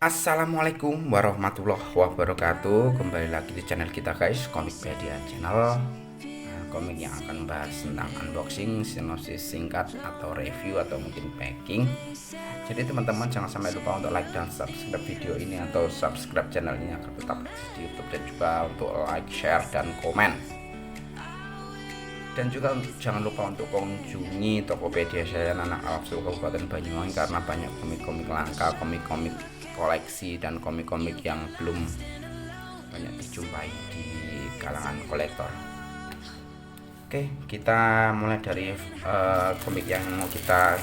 Assalamualaikum warahmatullahi wabarakatuh. Kembali lagi di channel kita guys, Komikpedia Channel. Komik yang akan bahas tentang unboxing, sinopsis singkat atau review atau mungkin packing. Jadi teman-teman jangan sampai lupa untuk like dan subscribe video ini atau subscribe channel ini agar tetap di YouTube, dan juga untuk like, share dan komen. Dan juga jangan lupa untuk kunjungi Tokopedia saya Nanak Alafsul Kabupaten Banyuwangi, karena banyak komik-komik langka, komik-komik koleksi dan komik-komik yang belum banyak dijumpai di kalangan kolektor. Oke, kita mulai dari komik yang mau kita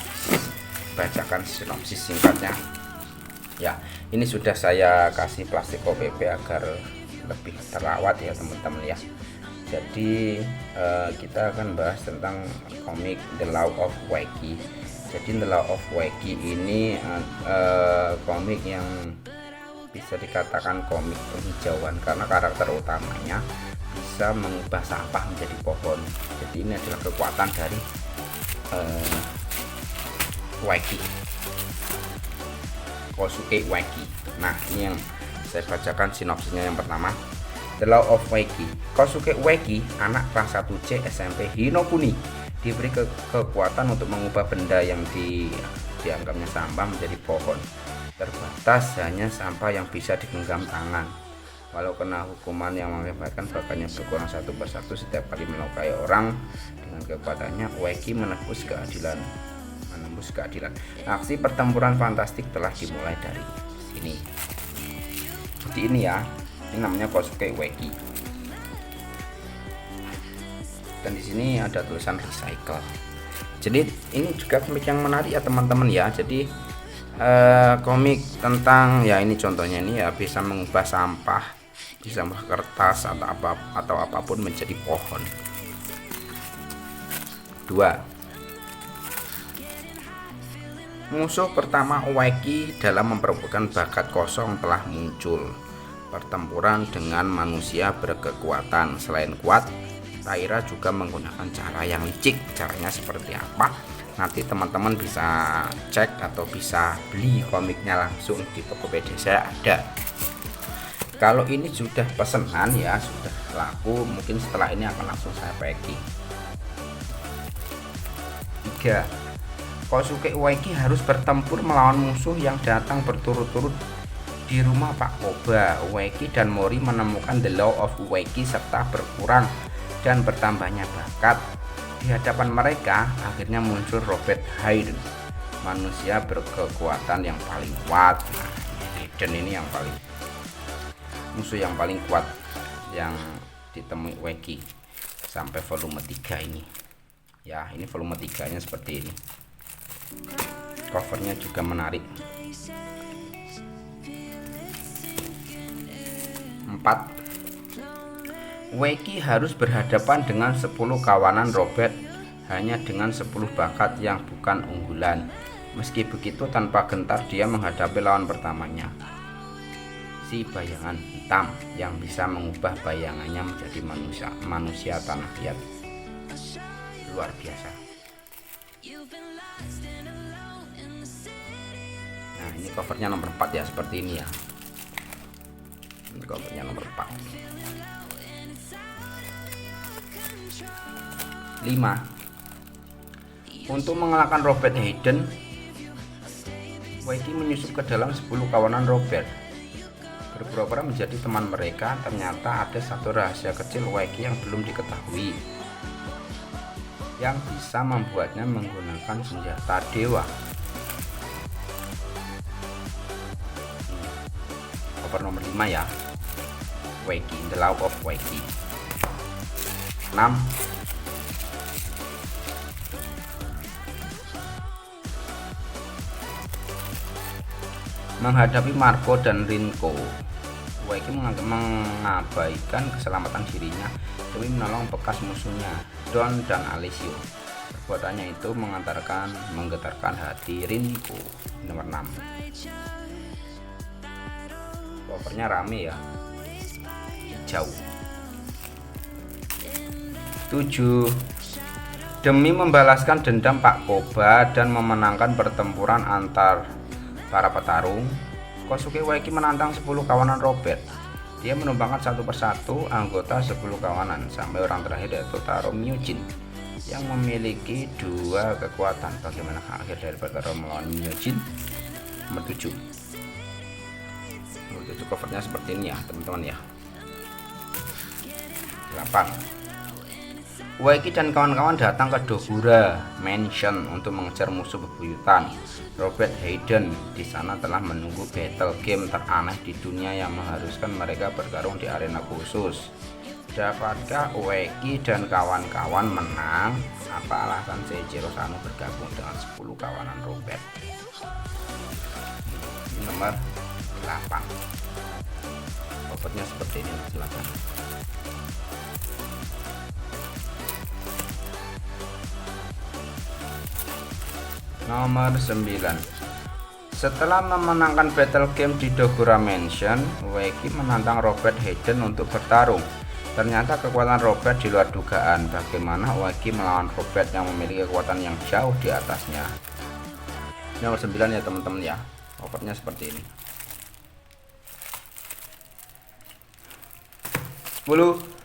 bacakan sinopsis singkatnya. Ya, ini sudah saya kasih plastik OPP agar lebih terawat ya teman-teman ya. Jadi kita akan bahas tentang komik The Law of Wacky. Jadi The Law of Wacky ini komik yang bisa dikatakan komik penghijauan, karena karakter utamanya bisa mengubah sampah menjadi pohon. Jadi ini adalah kekuatan dari Wacky, Kosuke Wacky. Nah, ini yang saya bacakan sinopsisnya. Yang pertama, The Law of Wacky. Kosuke Wacky, anak kelas 1C SMP Hinokuni, diberi kekuatan untuk mengubah benda yang dianggapnya sampah menjadi pohon. Terbatas hanya sampah yang bisa digenggam tangan. Walau kena hukuman yang mengakibatkan badannya berkurang satu persatu setiap kali melukai orang, dengan kekuatannya Wacky menembus keadilan. Aksi pertempuran fantastik telah dimulai dari sini. Jadi ini ya, ini namanya Kosuke Wacky. Dan di sini ada tulisan recycle. Jadi ini juga komik yang menarik ya teman-teman ya. Jadi komik tentang ya, ini contohnya ini ya, bisa mengubah sampah, bisa mengubah kertas atau apapun menjadi pohon. 2. Musuh pertama Wacky dalam memperebutkan bakat kosong telah muncul. Pertempuran dengan manusia berkekuatan. Selain kuat, Taira juga menggunakan cara yang licik. Caranya seperti apa? Nanti teman-teman bisa cek atau bisa beli komiknya langsung di Tokopedia saya ada. Kalau ini sudah pesanan ya, sudah laku, mungkin setelah ini akan langsung saya packing. 3. Kosuke Wacky harus bertempur melawan musuh yang datang berturut-turut di rumah Pak Koba. Wacky dan Mori menemukan The Law of Wacky serta berkurang dan bertambahnya bakat. Di hadapan mereka akhirnya muncul Robert Hayden, manusia berkekuatan yang paling kuat. Nah, Hayden ini yang paling musuh yang paling kuat yang ditemui Wacky sampai volume 3 ini. Ya, ini volume 3-nya seperti ini. Covernya juga menarik. 4. Wacky harus berhadapan dengan 10 kawanan Robert hanya dengan 10 bakat yang bukan unggulan. Meski begitu, tanpa gentar dia menghadapi lawan pertamanya, si bayangan hitam yang bisa mengubah bayangannya menjadi manusia tanah liat. Luar biasa. Nah, ini covernya nomor 4 ya, seperti ini ya. Ini covernya nomor 4. 5. Untuk mengalahkan Robert Hayden, Wacky menyusup ke dalam 10 kawanan Robert. Berpura-pura menjadi teman mereka, ternyata ada satu rahasia kecil Wacky yang belum diketahui, yang bisa membuatnya menggunakan senjata dewa. Cover nomor 5 ya, Wacky, The Law of Wacky. 6. Menghadapi Marco dan Rinko, Wacky mengabaikan keselamatan dirinya demi menolong bekas musuhnya, Don dan Alessio. Perbuatannya itu menggetarkan hati Rinko. Nomor 6. Covernya rame ya, hijau. 7. Demi membalaskan dendam Pak Koba dan memenangkan pertempuran antar para petarung, Kosuke Waiki menantang 10 kawanan Robert. Dia menumbangkan satu persatu anggota 10 kawanan sampai orang terakhir yaitu Taro Myujin yang memiliki 2 kekuatan. Bagaimana akhir dari Taro melawan Myujin? Nomor 7. Nomor 7 covernya seperti ini ya teman-teman ya. 8. Waiki dan kawan-kawan datang ke Dogura Mansion untuk mengejar musuh bebuyutan. Robert Hayden di sana telah menunggu battle game teraneh di dunia yang mengharuskan mereka bertarung di arena khusus. Dapatkah Waiki dan kawan-kawan menang? Apa alasan Seijiro Sano bergabung dengan 10 kawanan Robert? Nomor 8. Covernya seperti ini, silakan. Nomor 9. Setelah memenangkan battle game di Dogura Mansion, Waiki menantang Robert Hayden untuk bertarung. Ternyata kekuatan Robert di luar dugaan. Bagaimana Waiki melawan Robert yang memiliki kekuatan yang jauh di atasnya? Nomor 9 ya teman-teman ya. Covernya seperti ini. 10.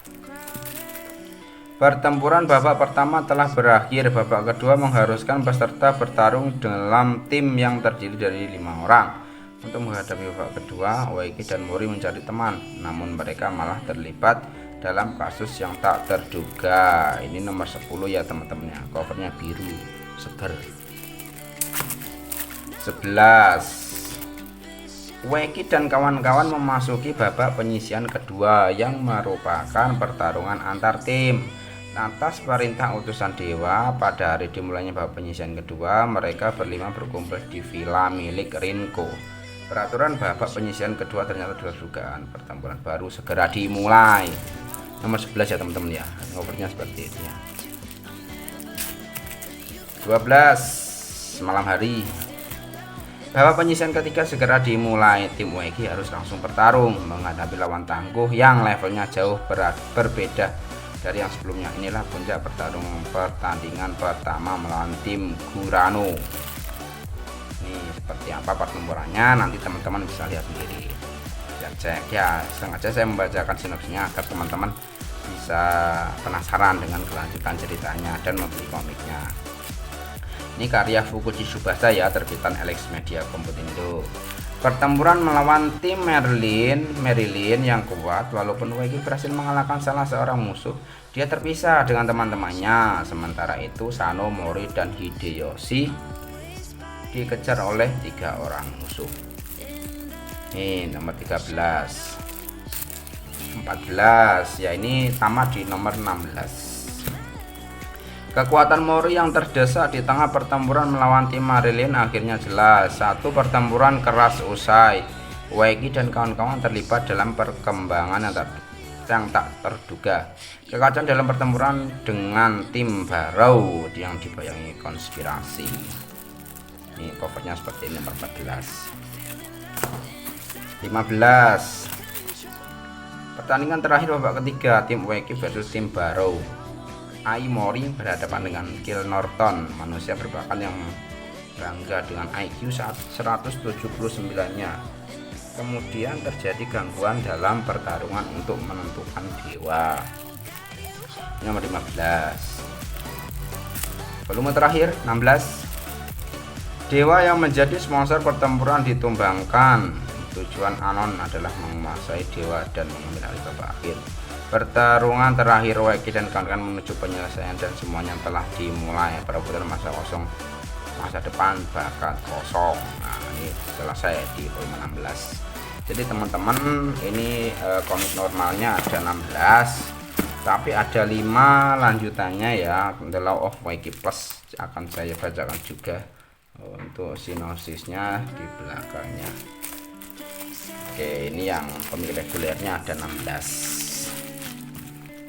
Pertempuran babak pertama telah berakhir. Babak kedua mengharuskan peserta bertarung dalam tim yang terdiri dari 5 orang. Untuk menghadapi babak kedua, Waiki dan Mori mencari teman, namun mereka malah terlibat dalam kasus yang tak terduga. Ini nomor 10 ya teman-teman ya. Covernya biru seger. 11. Waiki dan kawan-kawan memasuki babak penyisian kedua yang merupakan pertarungan antar tim. Atas perintah utusan dewa, pada hari dimulainya babak penyisian kedua, mereka berlima berkumpul di villa milik Rinko. Peraturan babak penyisian kedua ternyata adalah dugaan. Pertempuran baru segera dimulai. Nomor 11 ya teman-teman ya. Nomornya seperti ini ya. 12. Malam hari. Babak penyisian ketiga segera dimulai. Tim Waiki harus langsung bertarung menghadapi lawan tangguh yang levelnya jauh berbeda dari yang sebelumnya. Inilah puncak pertandingan pertama melawan tim Gurano. Ini seperti apa pertempurannya, nanti teman-teman bisa lihat sendiri dan cek ya. Sengaja saya membacakan sinopsisnya agar teman-teman bisa penasaran dengan kelanjutan ceritanya dan membeli komiknya. Ini karya Fukuji Tsubasa ya, terbitan Alex Media Komputindo. Pertempuran melawan tim Marilyn yang kuat. Walaupun Waiki berhasil mengalahkan salah seorang musuh, dia terpisah dengan teman-temannya. Sementara itu Sano, Mori, dan Hideyoshi dikejar oleh 3 orang musuh. Ini nomor 13. 14 ya, ini tamat di nomor 16. Kekuatan Mori yang terdesak di tengah pertempuran melawan tim Marilyn akhirnya jelas. Satu pertempuran keras usai. Waiki dan kawan-kawan terlibat dalam perkembangan yang tak terduga. Kekacauan dalam pertempuran dengan tim Barrow yang dibayangi konspirasi. Ini covernya seperti ini, nomor 14. 15. Pertandingan terakhir babak ketiga, tim Waiki versus tim Barrow. Ai Mori berhadapan dengan Kill Norton, manusia berbakat yang bangga dengan IQ 179-nya. Kemudian terjadi gangguan dalam pertarungan untuk menentukan dewa. Nomor 15. Volume terakhir 16. Dewa yang menjadi sponsor pertempuran ditumbangkan. Tujuan Anon adalah menguasai dewa dan mengambil alih babak akhir. Pertarungan terakhir Waiki dan kawan-kawan menuju penyelesaian dan semuanya telah dimulai. Perebutan masa kosong, masa depan bakat kosong. Nah, ini selesai di volume 16. Jadi teman-teman, ini komik normalnya ada 16, tapi ada 5 lanjutannya ya. The Law of Waiki Plus akan saya bacakan juga untuk sinopsisnya di belakangnya. Oke, ini yang komik regulernya ada 16.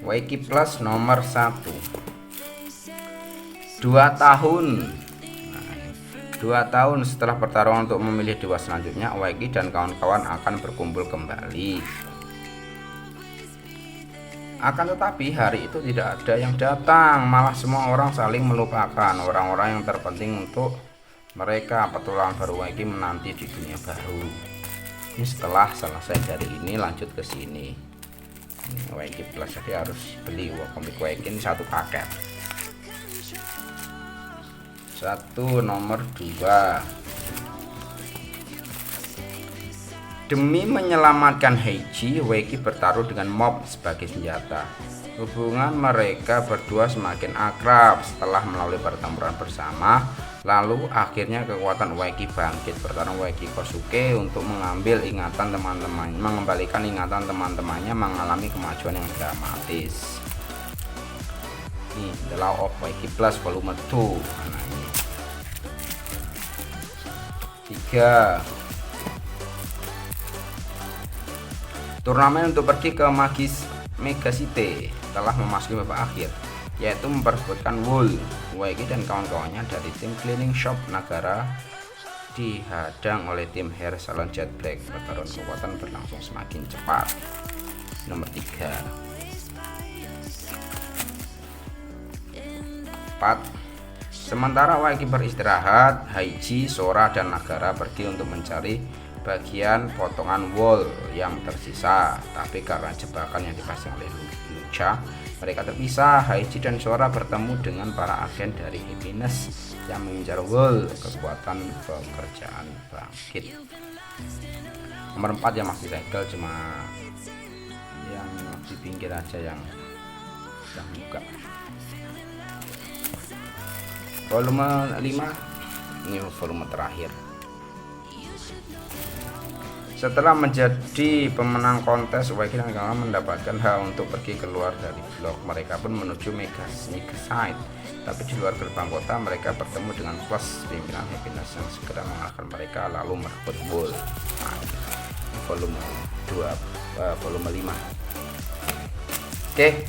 Waiki Plus nomor 1. 2 tahun. Nah, 2 tahun setelah pertarungan untuk memilih dewa selanjutnya, Waiki dan kawan-kawan akan berkumpul kembali. Akan tetapi hari itu tidak ada yang datang, malah semua orang saling melupakan orang-orang yang terpenting untuk mereka. Petualangan baru Waiki menanti di dunia baru. Ini setelah selesai dari ini lanjut ke sini. Ini Waiki Plus, jadi harus beli komik Waiki ini satu paket. Nomor 2. Demi menyelamatkan Heiji, Waiki bertaruh dengan mob sebagai senjata. Hubungan mereka berdua semakin akrab setelah melalui pertempuran bersama. Lalu akhirnya kekuatan Waiki bangkit. Pertarungan Waiki Kosuke untuk mengambil ingatan teman-temannya, mengembalikan ingatan teman-temannya mengalami kemajuan yang dramatis. Ini The Law of Waiki Plus volume 2. Nah, ini 3. Turnamen untuk pergi ke Magis Megacity telah memasuki babak akhir, yaitu memperebutkan Wool. Waiki dan kawan-kawannya dari tim Cleaning Shop Nagara dihadang oleh tim Hair Salon Jet Black. Pertarungan kekuatan berlangsung semakin cepat. Nomor 3. 4. Sementara Waiki beristirahat, Heiji, Sora, dan Nagara pergi untuk mencari bagian potongan wool yang tersisa. Tapi karena jebakan yang dipasang oleh Lucha, mereka terpisah. Heiji dan Sora bertemu dengan para agen dari Happiness yang mengincar wool. Kekuatan pekerjaan bangkit. Nomor 4 yang masih segel, cuma yang di pinggir aja yang buka. Volume 5 ini volume terakhir. Setelah menjadi pemenang kontes, Waiki dan kawan mendapatkan hak untuk pergi keluar dari blok. Mereka pun menuju Megacity. Tapi di luar gerbang kota mereka bertemu dengan Plus, pimpinan Happiness, yang segera mengalahkan mereka lalu merebut Wool. Nah, volume 2, volume 5. Oke,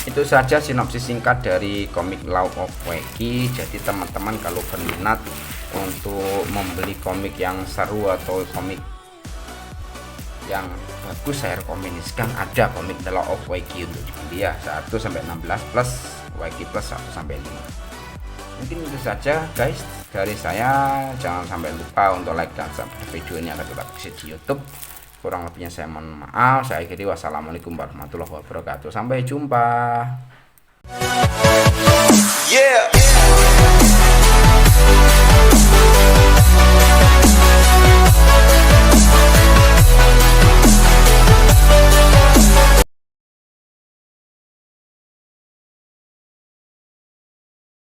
itu saja sinopsis singkat dari komik Law of Waiki. Jadi teman-teman kalau berminat untuk membeli komik yang seru atau komik yang bagus, saya rekomendasikan ada komik The Law of Waiki untuk dibeli ya, 1-16 plus Waiki Plus 1-5. Mungkin itu saja guys dari saya. Jangan sampai lupa untuk like dan subscribe video ini agar tetap bisa di YouTube. Kurang lebihnya saya mohon maaf. Saya akhiri, wassalamualaikum warahmatullahi wabarakatuh. Sampai jumpa. Yeah.